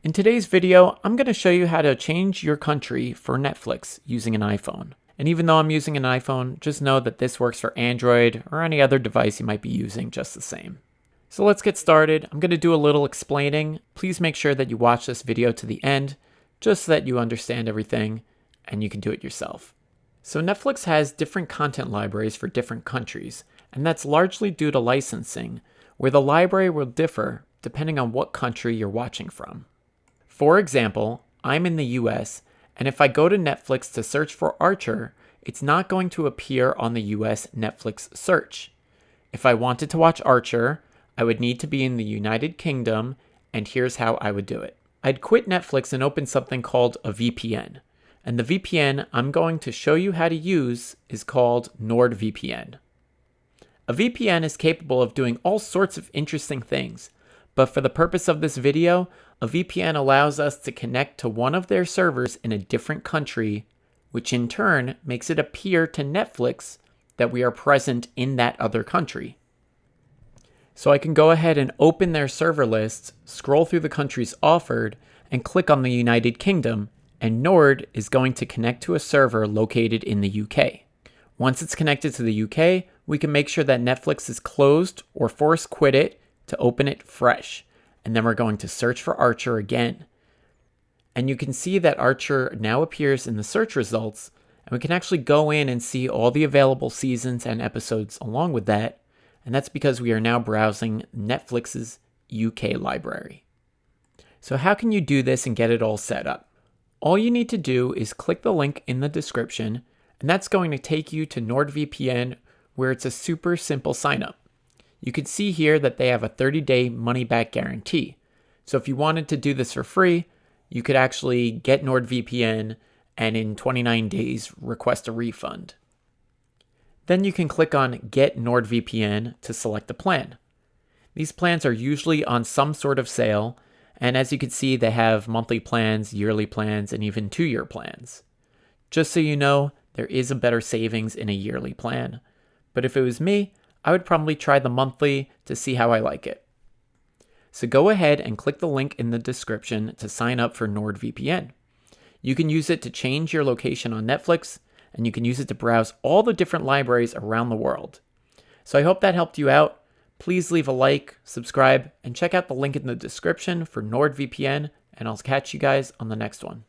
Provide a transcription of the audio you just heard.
In today's video, I'm going to show you how to change your country for Netflix using an iPhone. And even though I'm using an iPhone, just know that this works for Android or any other device you might be using just the same. So let's get started. I'm going to do a little explaining. Please make sure that you watch this video to the end, just so that you understand everything and you can do it yourself. So Netflix has different content libraries for different countries, and that's largely due to licensing, where the library will differ depending on what country you're watching from. For example, I'm in the US, and if I go to Netflix to search for Archer, it's not going to appear on the US Netflix search. If I wanted to watch Archer, I would need to be in the United Kingdom, and here's how I would do it. I'd quit Netflix and open something called a VPN. And the VPN I'm going to show you how to use is called NordVPN. A VPN is capable of doing all sorts of interesting things, but for the purpose of this video, a VPN allows us to connect to one of their servers in a different country, which in turn makes it appear to Netflix that we are present in that other country. So I can go ahead and open their server list, scroll through the countries offered, and click on the United Kingdom, and Nord is going to connect to a server located in the UK. Once it's connected to the UK, we can make sure that Netflix is closed or force quit it to open it fresh. And then we're going to search for Archer again. And you can see that Archer now appears in the search results, and we can actually go in and see all the available seasons and episodes along with that. And that's because we are now browsing Netflix's UK library. So how can you do this and get it all set up? All you need to do is click the link in the description, and that's going to take you to NordVPN, where it's a super simple sign up. You can see here that they have a 30-day money-back guarantee. So if you wanted to do this for free, you could actually get NordVPN and in 29 days request a refund. Then you can click on Get NordVPN to select a plan. These plans are usually on some sort of sale, and as you can see, they have monthly plans, yearly plans, and even 2-year plans. Just so you know, there is a better savings in a yearly plan. But if it was me, I would probably try the monthly to see how I like it. So go ahead and click the link in the description to sign up for NordVPN. You can use it to change your location on Netflix, and you can use it to browse all the different libraries around the world. So I hope that helped you out. Please leave a like, subscribe, and check out the link in the description for NordVPN, and I'll catch you guys on the next one.